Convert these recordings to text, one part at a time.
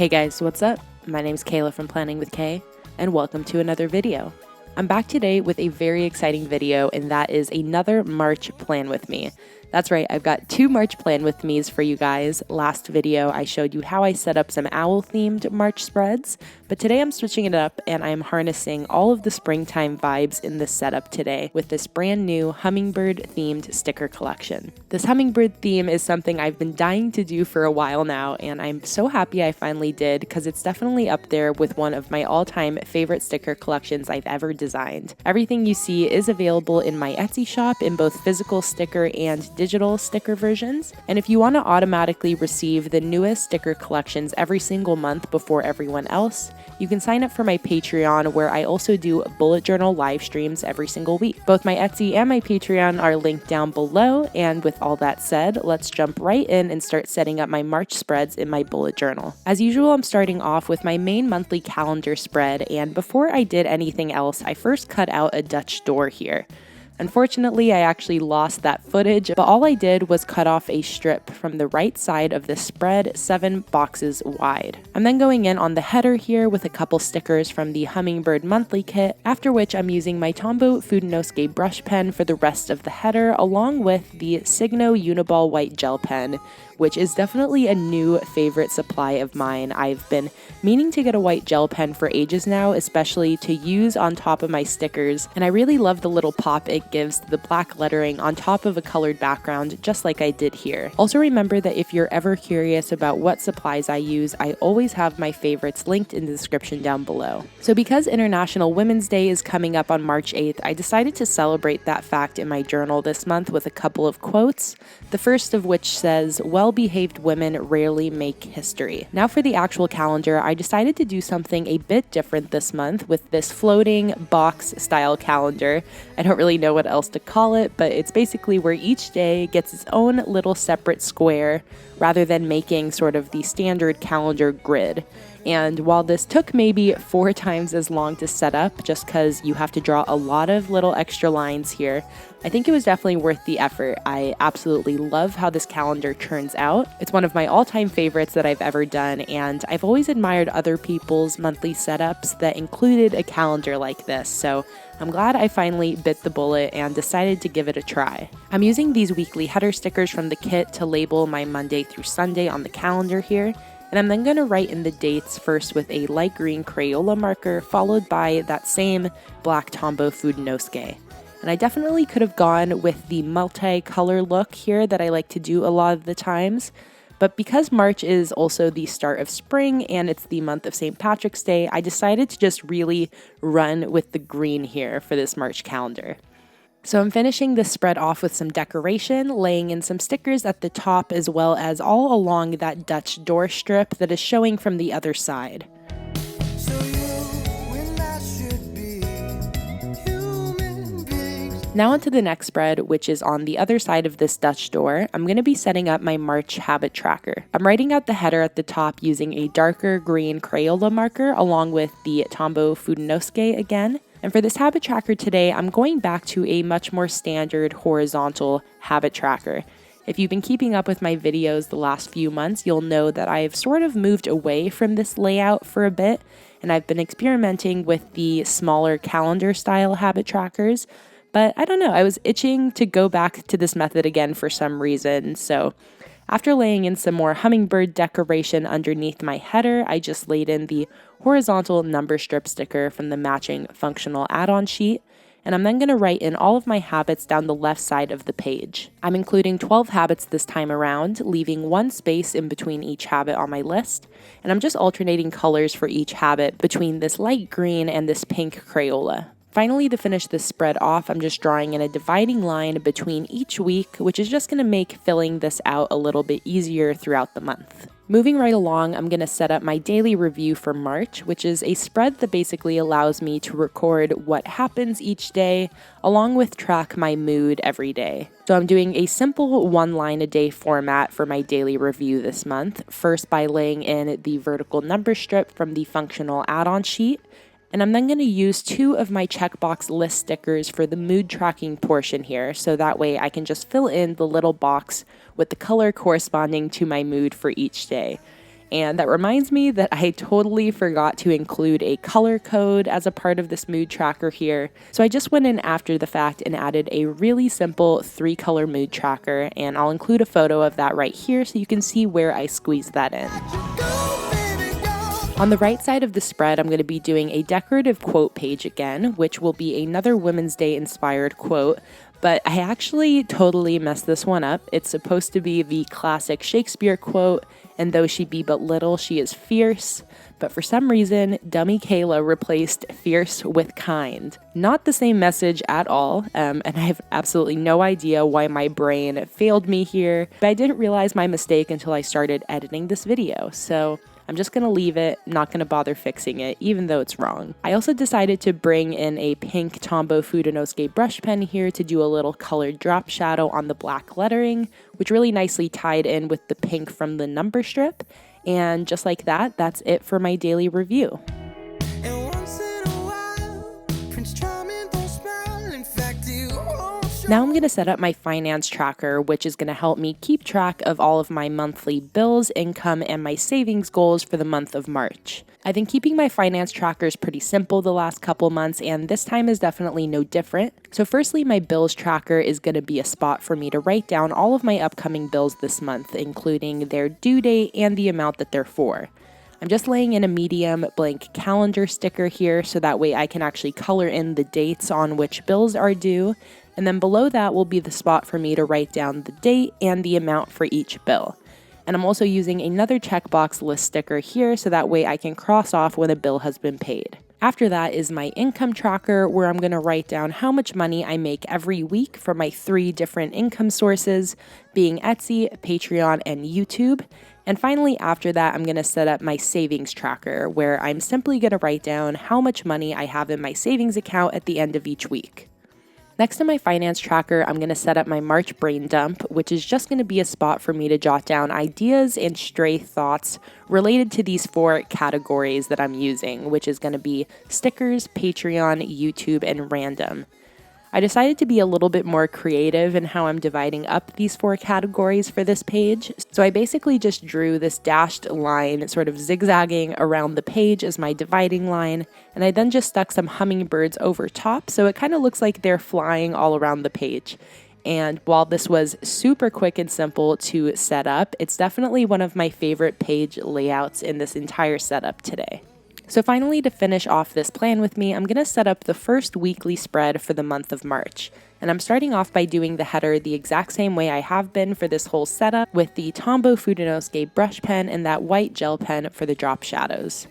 Hey guys, what's up? My name's Kayla from Planning with Kay, and welcome to another video. I'm back today with a very exciting video, and that is another March Plan With Me. That's right, I've got two March Plan With Me's for you guys. Last video, I showed you how I set up some owl-themed March spreads, but today I'm switching it up and I'm harnessing all of the springtime vibes in this setup today with this brand new hummingbird-themed sticker collection. This hummingbird theme is something I've been dying to do for a while now, and I'm so happy I finally did because it's definitely up there with one of my all-time favorite sticker collections I've ever designed. Everything you see is available in my Etsy shop in both physical sticker and digital sticker versions. And if you want to automatically receive the newest sticker collections every single month before everyone else, you can sign up for my Patreon, where I also do bullet journal live streams every single week. Both my Etsy and my Patreon are linked down below, and with all that said, let's jump right in and start setting up my March spreads in my bullet journal. As usual, I'm starting off with my main monthly calendar spread, and before I did anything else, I first cut out a Dutch door here. Unfortunately, I actually lost that footage, but all I did was cut off a strip from the right side of the spread 7 boxes wide. I'm then going in on the header here with a couple stickers from the Hummingbird Monthly Kit, after which I'm using my Tombow Fudenosuke brush pen for the rest of the header, along with the Signo Uniball white gel pen, which is definitely a new favorite supply of mine. I've been meaning to get a white gel pen for ages now, especially to use on top of my stickers, and I really love the little pop it gives to the black lettering on top of a colored background, just like I did here. Also remember that if you're ever curious about what supplies I use, I always have my favorites linked in the description down below. So because International Women's Day is coming up on March 8th, I decided to celebrate that fact in my journal this month with a couple of quotes, the first of which says, "Well-behaved women rarely make history." Now for the actual calendar, I decided to do something a bit different this month with this floating box style calendar. I don't really know what else to call it, but it's basically where each day gets its own little separate square rather than making sort of the standard calendar grid. And while this took maybe 4 times as long to set up, just because you have to draw a lot of little extra lines here, I think it was definitely worth the effort. I absolutely love how this calendar turns out. It's one of my all-time favorites that I've ever done, and I've always admired other people's monthly setups that included a calendar like this, so I'm glad I finally bit the bullet and decided to give it a try. I'm using these weekly header stickers from the kit to label my Monday through Sunday on the calendar here, and I'm then going to write in the dates first with a light green Crayola marker, followed by that same black Tombow Fudenosuke. And I definitely could have gone with the multi-color look here that I like to do a lot of the times, but because March is also the start of spring and it's the month of St. Patrick's Day, I decided to just really run with the green here for this March calendar. So I'm finishing this spread off with some decoration, laying in some stickers at the top as well as all along that Dutch door strip that is showing from the other side. Now onto the next spread, which is on the other side of this Dutch door. I'm going to be setting up my March habit tracker. I'm writing out the header at the top using a darker green Crayola marker along with the Tombow Fudenosuke again. And for this habit tracker today, I'm going back to a much more standard horizontal habit tracker. If you've been keeping up with my videos the last few months, you'll know that I've sort of moved away from this layout for a bit, and I've been experimenting with the smaller calendar style habit trackers. But I don't know, I was itching to go back to this method again for some reason, so after laying in some more hummingbird decoration underneath my header, I just laid in the horizontal number strip sticker from the matching functional add-on sheet, and I'm then going to write in all of my habits down the left side of the page. I'm including 12 habits this time around, leaving 1 space in between each habit on my list, and I'm just alternating colors for each habit between this light green and this pink Crayola. Finally, to finish this spread off, I'm just drawing in a dividing line between each week, which is just going to make filling this out a little bit easier throughout the month. Moving right along, I'm going to set up my daily review for March, which is a spread that basically allows me to record what happens each day, along with track my mood every day. So I'm doing a simple 1-line-a-day format for my daily review this month, first by laying in the vertical number strip from the functional add-on sheet, and I'm then going to use 2 of my checkbox list stickers for the mood tracking portion here, so that way I can just fill in the little box with the color corresponding to my mood for each day. And that reminds me that I totally forgot to include a color code as a part of this mood tracker here. So I just went in after the fact and added a really simple 3-color mood tracker, and I'll include a photo of that right here so you can see where I squeezed that in. On the right side of the spread, I'm going to be doing a decorative quote page again, which will be another Women's Day inspired quote. But I actually totally messed this one up. It's supposed to be the classic Shakespeare quote, and though she be but little, she is fierce. But for some reason, dummy Kayla replaced fierce with kind. Not the same message at all, and I have absolutely no idea why my brain failed me here, but I didn't realize my mistake until I started editing this video, so I'm just going to leave it, not going to bother fixing it, even though it's wrong. I also decided to bring in a pink Tombow Fudenosuke brush pen here to do a little colored drop shadow on the black lettering, which really nicely tied in with the pink from the number strip. And just like that, that's it for my daily review. Now I'm going to set up my finance tracker, which is going to help me keep track of all of my monthly bills, income, and my savings goals for the month of March. I've been keeping my finance trackers pretty simple the last couple months, and this time is definitely no different. So firstly, my bills tracker is going to be a spot for me to write down all of my upcoming bills this month, including their due date and the amount that they're for. I'm just laying in a medium blank calendar sticker here so that way I can actually color in the dates on which bills are due. And then below that will be the spot for me to write down the date and the amount for each bill. And I'm also using another checkbox list sticker here so that way I can cross off when a bill has been paid. After that is my income tracker, where I'm going to write down how much money I make every week from my 3 different income sources, being Etsy, Patreon, and YouTube. And finally, after that, I'm going to set up my savings tracker, where I'm simply going to write down how much money I have in my savings account at the end of each week. Next to my finance tracker, I'm going to set up my March brain dump, which is just going to be a spot for me to jot down ideas and stray thoughts related to these 4 categories that I'm using, which is going to be stickers, Patreon, YouTube, and random. I decided to be a little bit more creative in how I'm dividing up these 4 categories for this page. So I basically just drew this dashed line sort of zigzagging around the page as my dividing line, and I then just stuck some hummingbirds over top so it kind of looks like they're flying all around the page. And while this was super quick and simple to set up, it's definitely one of my favorite page layouts in this entire setup today. So finally, to finish off this plan with me, I'm going to set up the first weekly spread for the month of March. And I'm starting off by doing the header the exact same way I have been for this whole setup, with the Tombow Fudenosuke brush pen and that white gel pen for the drop shadows.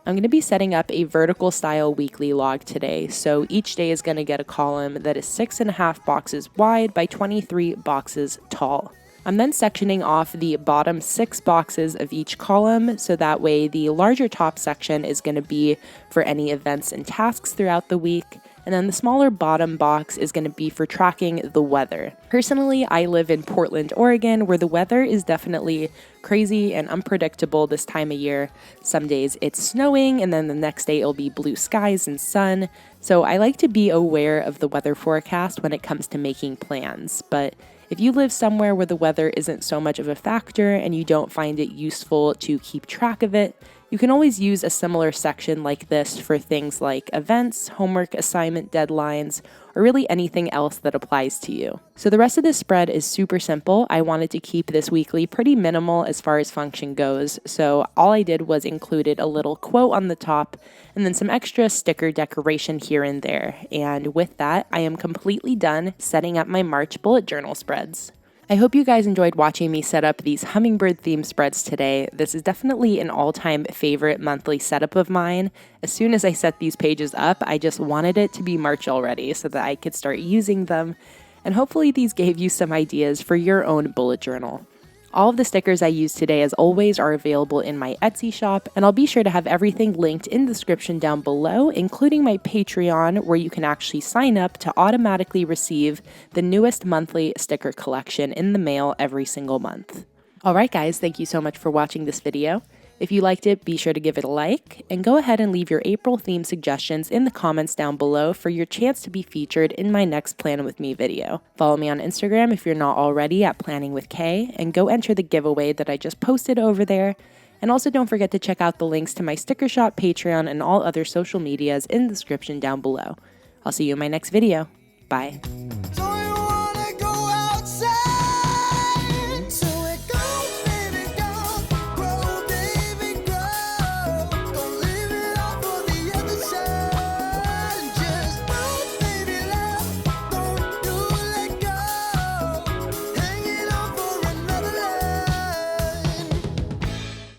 I'm going to be setting up a vertical style weekly log today, so each day is going to get a column that is 6.5 boxes wide by 23 boxes tall. I'm then sectioning off the bottom 6 boxes of each column, so that way the larger top section is going to be for any events and tasks throughout the week, and then the smaller bottom box is going to be for tracking the weather. Personally, I live in Portland, Oregon, where the weather is definitely crazy and unpredictable this time of year. Some days it's snowing, and then the next day it'll be blue skies and sun, so I like to be aware of the weather forecast when it comes to making plans. But if you live somewhere where the weather isn't so much of a factor and you don't find it useful to keep track of it, you can always use a similar section like this for things like events, homework assignment deadlines, or really anything else that applies to you. So the rest of this spread is super simple. I wanted to keep this weekly pretty minimal as far as function goes, so all I did was included a little quote on the top and then some extra sticker decoration here and there. And with that, I am completely done setting up my March bullet journal spreads. I hope you guys enjoyed watching me set up these hummingbird themed spreads today. This is definitely an all-time favorite monthly setup of mine. As soon as I set these pages up, I just wanted it to be March already so that I could start using them. And hopefully these gave you some ideas for your own bullet journal. All of the stickers I used today, as always, are available in my Etsy shop, and I'll be sure to have everything linked in the description down below, including my Patreon, where you can actually sign up to automatically receive the newest monthly sticker collection in the mail every single month. Alright guys, thank you so much for watching this video. If you liked it, be sure to give it a like, and go ahead and leave your April theme suggestions in the comments down below for your chance to be featured in my next Plan With Me video. Follow me on Instagram if you're not already at PlanningWithKay, and go enter the giveaway that I just posted over there. And also don't forget to check out the links to my sticker shop, Patreon, and all other social medias in the description down below. I'll see you in my next video. Bye.